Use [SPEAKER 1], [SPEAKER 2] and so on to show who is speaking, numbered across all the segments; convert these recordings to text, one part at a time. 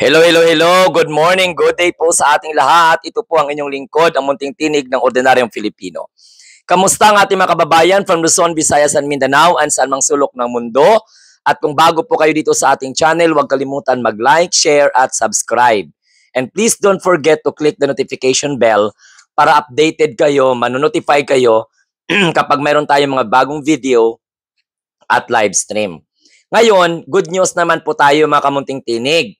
[SPEAKER 1] Hello, hello, hello. Good morning, good day po sa ating lahat. Ito po ang inyong lingkod, ang munting tinig ng ordinaryong Filipino. Kamusta ang ating mga kababayan from Luzon, Visayas, and Mindanao, and saan mang sulok ng mundo? At kung bago po kayo dito sa ating channel, huwag kalimutan mag-like, share, at subscribe. And please don't forget to click the notification bell para updated kayo, manonotify kayo kapag mayroon tayong mga bagong video at live stream. Ngayon, good news naman po tayo mga kamunting tinig.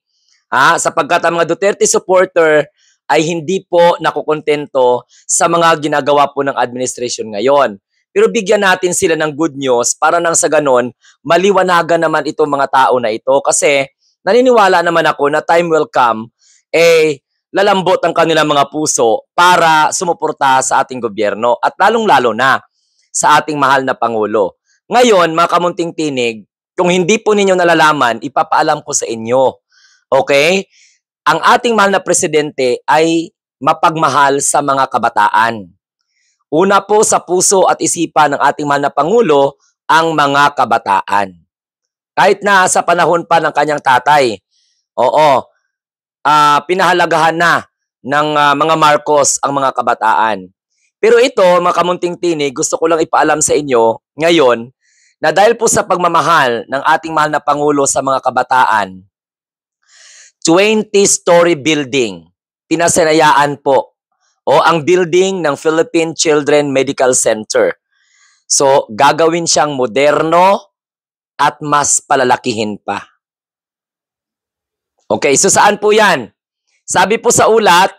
[SPEAKER 1] Sapagkat ang mga Duterte supporter ay hindi po nakukontento sa mga ginagawa po ng administration ngayon. Pero bigyan natin sila ng good news para nang sa ganon, maliwanagan naman itong mga tao na ito. Kasi naniniwala naman ako na time will come, lalambot ang kanilang mga puso para sumuporta sa ating gobyerno at lalong-lalo na sa ating mahal na Pangulo. Ngayon, mga kamunting tinig, kung hindi po ninyo nalalaman, ipapaalam ko sa inyo. Okay? Ang ating mahal na presidente ay mapagmahal sa mga kabataan. Una po sa puso at isipan ng ating mahal na Pangulo, ang mga kabataan. Kahit na sa panahon pa ng kanyang tatay, pinahalagahan na ng mga Marcos ang mga kabataan. Pero ito, mga kamunting tinig, gusto ko lang ipaalam sa inyo ngayon na dahil po sa pagmamahal ng ating mahal na Pangulo sa mga kabataan, 20-story building, pinasanayaan po ang building ng Philippine Children Medical Center. So, gagawin siyang moderno at mas palalakihin pa. Okay, so saan po yan? Sabi po sa ulat,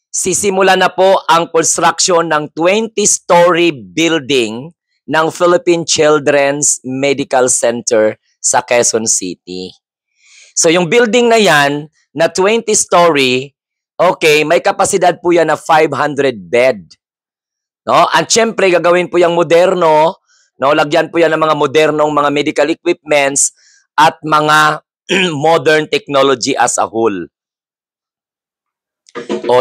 [SPEAKER 1] sisimula na po ang construction ng 20-story building ng Philippine Children's Medical Center sa Quezon City. So yung building na yan, na 20-story, may kapasidad po yan na 500 bed. No? At syempre, gagawin po yung moderno, lagyan po yan ng mga modernong mga medical equipments at mga modern technology as a whole.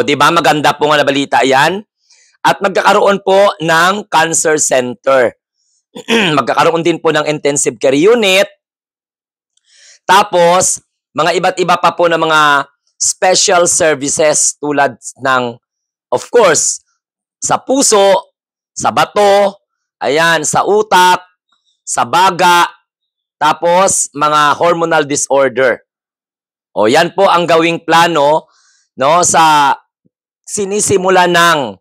[SPEAKER 1] Di ba? Maganda po nga na balita yan. At magkakaroon po ng cancer center. Magkakaroon din po ng intensive care unit. Tapos, mga iba't iba pa po na mga special services tulad ng, of course, sa puso, sa bato, sa utak, sa baga, tapos mga hormonal disorder. Yan po ang gawing plano sa sinisimula ng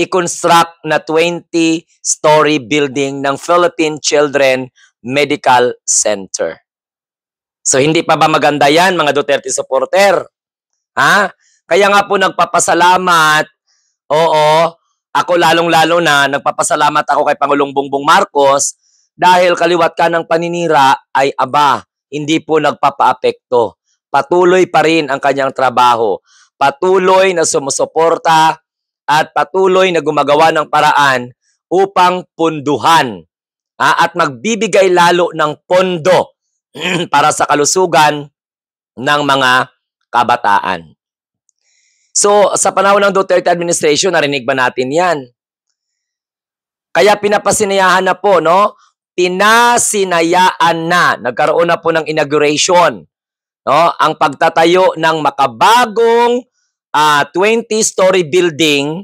[SPEAKER 1] i-construct na 20-story building ng Philippine Children Medical Center. So, hindi pa ba maganda yan, mga Duterte supporter? Kaya nga po nagpapasalamat, ako lalong-lalo na, nagpapasalamat ako kay Pangulong Bongbong Marcos dahil kaliwat ka ng paninira ay hindi po nagpapaapekto. Patuloy pa rin ang kanyang trabaho. Patuloy na sumusuporta at patuloy na gumagawa ng paraan upang punduhan at magbibigay lalo ng pondo para sa kalusugan ng mga kabataan. So, sa panahon ng Duterte administration, narinig ba natin yan? Kaya pinapasinayahan na po, Pinasinayaan na. Nagkaroon na po ng inauguration. Ang pagtatayo ng makabagong 20-story building,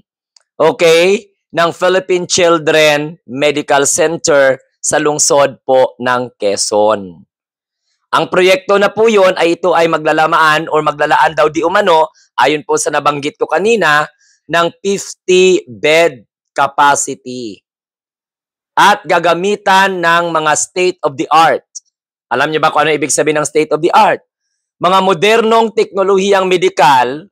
[SPEAKER 1] ng Philippine Children Medical Center sa lungsod po ng Quezon. Ang proyekto na po yun ito ay maglalamaan o maglalaan daw di umano, ayon po sa nabanggit ko kanina, ng 50 bed capacity. At gagamitan ng mga state of the art. Alam niyo ba kung ano ibig sabihin ng state of the art? Mga modernong teknolohiyang medikal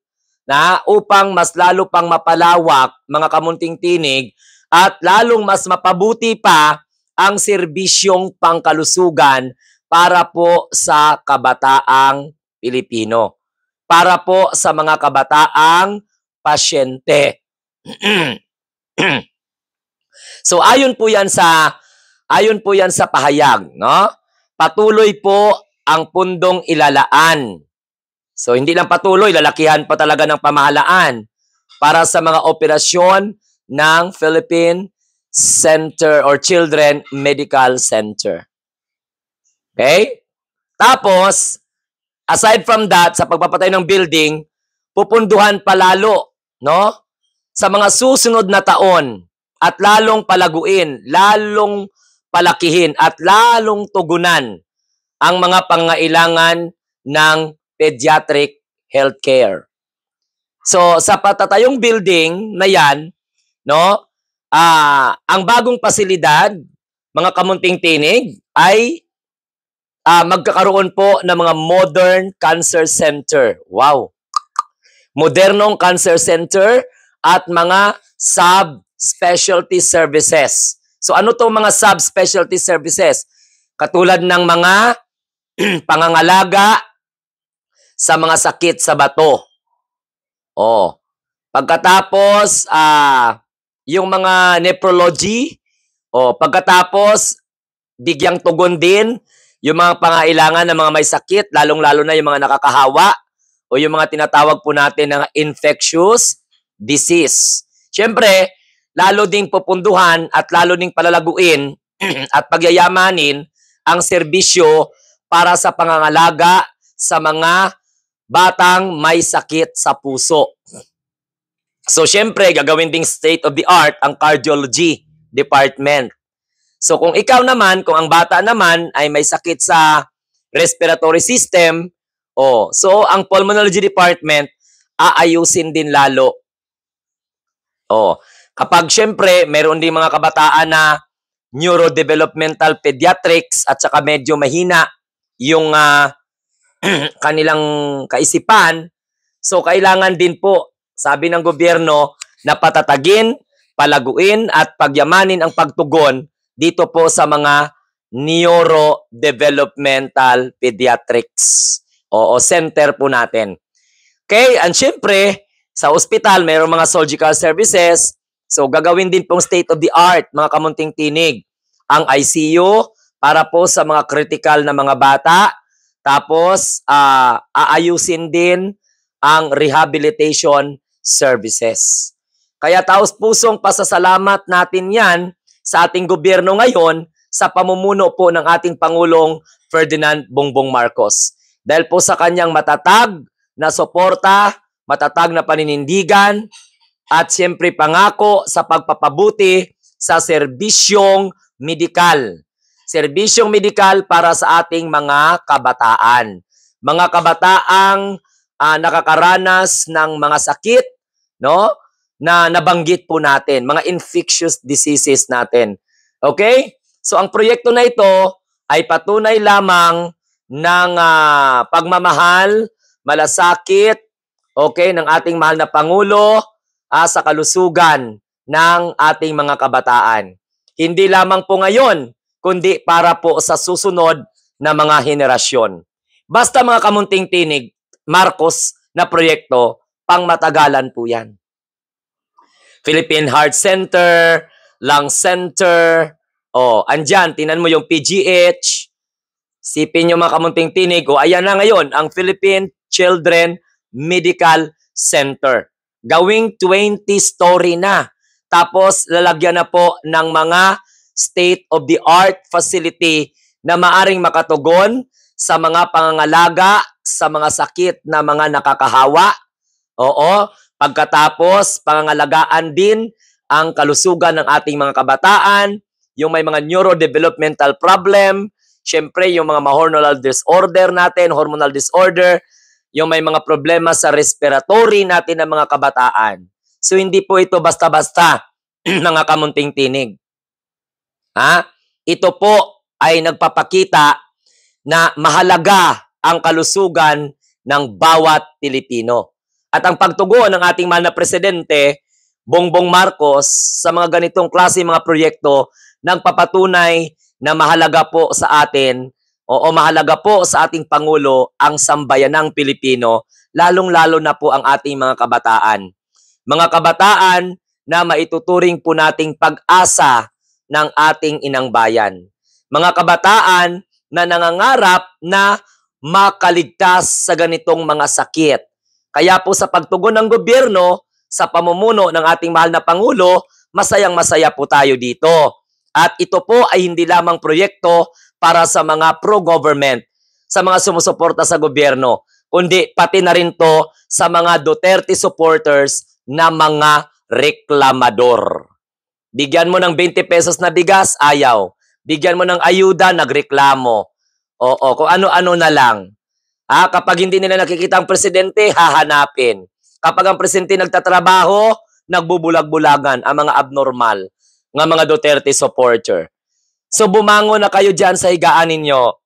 [SPEAKER 1] na upang mas lalo pang mapalawak, mga kamunting tinig, at lalong mas mapabuti pa ang serbisyong pangkalusugan para po sa kabataang Pilipino. Para po sa mga kabataang pasyente. So ayon po yan sa pahayag, Patuloy po ang pundong ilalaan. So hindi lang patuloy, lalakihan pa talaga ng pamahalaan para sa mga operasyon ng Philippine Center or Children Medical Center. Okay? Tapos, Aside from that, sa pagpapatayo ng building, pupunduhan palalo, no? Sa mga susunod na taon at lalong palaguin, lalong palakihin at lalong tugunan ang mga pangailangan ng pediatric healthcare. So, sa patatayong building na yan, no, ang bagong pasilidad, mga kamunting tinig, ay magkakaroon po ng mga modern cancer center. Wow! Modernong cancer center at mga subspecialty services. So ano to mga subspecialty services? Katulad ng mga pangangalaga sa mga sakit sa bato. Oh. Pagkatapos yung mga nephrology, pagkatapos bigyang tugon din yung mga pangailangan ng mga may sakit, lalong-lalo na yung mga nakakahawa o yung mga tinatawag po natin ng infectious disease. Siyempre, lalo ding pupunduhan at lalo ding palalaguin at pagyayamanin ang serbisyo para sa pangangalaga sa mga batang may sakit sa puso. So, siyempre, gagawin ding state of the art ang cardiology department. So, kung ikaw naman, kung ang bata naman ay may sakit sa respiratory system, so ang pulmonology department aayusin din lalo. Kapag siyempre, meron din mga kabataan na neurodevelopmental pediatrics at saka medyo mahina yung kanilang kaisipan, so kailangan din po, sabi ng gobyerno, na patatagin, palaguin at pagyamanin ang pagtugon dito po sa mga neurodevelopmental pediatrics o center po natin. Okay, and syempre, sa ospital, mayroong mga surgical services. So, gagawin din pong state of the art, mga kamunting tinig. Ang ICU para po sa mga critical na mga bata. Tapos, aayusin din ang rehabilitation services. Kaya taos-pusong pasasalamat natin yan sa ating gobyerno ngayon sa pamumuno po ng ating Pangulong Ferdinand Bongbong Marcos. Dahil po sa kanyang matatag na suporta, matatag na paninindigan, at siyempre pangako sa pagpapabuti sa serbisyong medikal. Serbisyong medikal para sa ating mga kabataan. Mga kabataang nakakaranas ng mga sakit, no? Na nabanggit po natin, mga infectious diseases natin. Okay? So ang proyekto na ito ay patunay lamang ng pagmamahal, malasakit, okay, ng ating mahal na Pangulo sa kalusugan ng ating mga kabataan. Hindi lamang po ngayon, kundi para po sa susunod na mga henerasyon. Basta mga kamunting tinig, Marcos na proyekto, pangmatagalan po yan. Philippine Heart Center, Lung Center, andyan, tinan mo yung PGH, sipin nyo mga kamunting tinig, ayan na ngayon, ang Philippine Children Medical Center. Gawing 20-story na. Tapos, lalagyan na po ng mga state-of-the-art facility na maaring makatugon sa mga pangangalaga, sa mga sakit na mga nakakahawa. Pagkatapos, pangangalagaan din ang kalusugan ng ating mga kabataan, yung may mga neurodevelopmental problem, syempre yung mga hormonal disorder natin, hormonal disorder, yung may mga problema sa respiratory natin ng mga kabataan. So, hindi po ito basta-basta, mga kamunting tinig. Ito po ay nagpapakita na mahalaga ang kalusugan ng bawat Pilipino. At ang pagtugon ng ating mahal na Presidente, Bongbong Marcos, sa mga ganitong klase mga proyekto, nagpapatunay na mahalaga po sa atin, mahalaga po sa ating Pangulo ang sambayanang Pilipino, lalong-lalo na po ang ating mga kabataan. Mga kabataan na maituturing po nating pag-asa ng ating inang bayan. Mga kabataan na nangangarap na makaligtas sa ganitong mga sakit. Kaya po sa pagtugon ng gobyerno, sa pamumuno ng ating mahal na Pangulo, masayang-masaya po tayo dito. At ito po ay hindi lamang proyekto para sa mga pro-government. sa mga sumusuporta sa gobyerno, kundi pati na rin to sa mga Duterte supporters na mga reklamador. Bigyan mo ng 20 pesos na bigas, ayaw. Bigyan mo ng ayuda, nagreklamo. Oo, kung ano-ano na lang. Kapag hindi nila nakikita ang presidente, hahanapin. Kapag ang presidente nagtatrabaho, nagbubulag-bulagan ang mga abnormal ng mga Duterte supporter. So bumangon na kayo dyan sa higaan ninyo.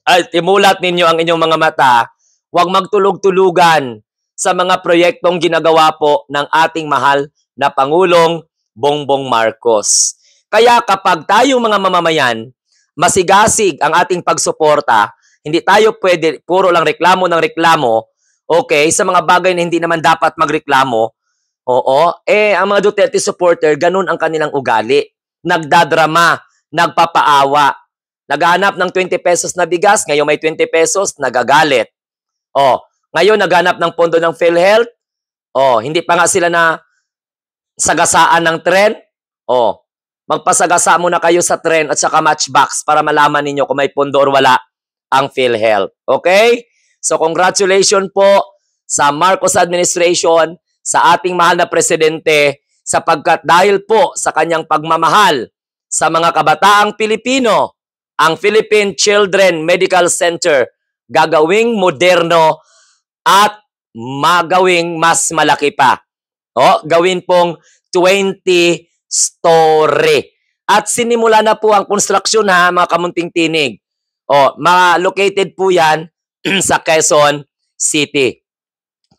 [SPEAKER 1] At imulat ninyo ang inyong mga mata. Huwag magtulog-tulugan sa mga proyektong ginagawa po ng ating mahal na Pangulong Bongbong Marcos. Kaya kapag tayo mga mamamayan, masigasig ang ating pagsuporta, hindi tayo pwede puro lang reklamo ng reklamo, okay, sa mga bagay na hindi naman dapat magreklamo. Oo, ang mga Duterte supporter, ganun ang kanilang ugali. Nagdadrama, nagpapaawa. Naghahanap ng 20 pesos na bigas, ngayon may 20 pesos, nagagalit. Ngayon naghanap ng pondo ng PhilHealth, hindi pa nga sila na sagasaan ng tren. Magpasagasa muna kayo sa tren at saka matchbox para malaman ninyo kung may pondo or wala ang PhilHealth. Okay? So congratulations po sa Marcos administration, sa ating mahal na presidente, sapagkat dahil po sa kanyang pagmamahal sa mga kabataang Pilipino, ang Philippine Children Medical Center gagawing moderno at magawing mas malaki pa. Gawin pong 20-story. At sinimula na po ang konstruksyon mga kamunting tinig. Located po yan sa Quezon City.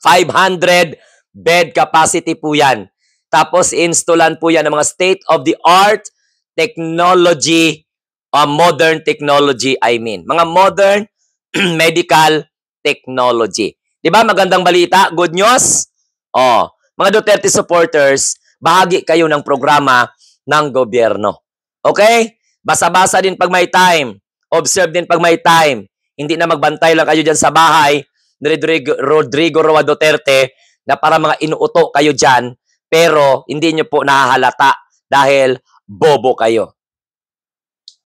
[SPEAKER 1] 500 bed capacity po yan. Tapos installan po yan ng mga state-of-the-art technology, modern technology mga modern medical technology. Diba magandang balita? Good news? Mga Duterte supporters, bahagi kayo ng programa ng gobyerno. Okay? Basa-basa din pag may time. Observe din pag may time. Hindi na magbantay lang kayo dyan sa bahay ni Rodrigo Roa Duterte na para mga inuuto kayo dyan, pero hindi nyo po nahahalata dahil bobo kayo.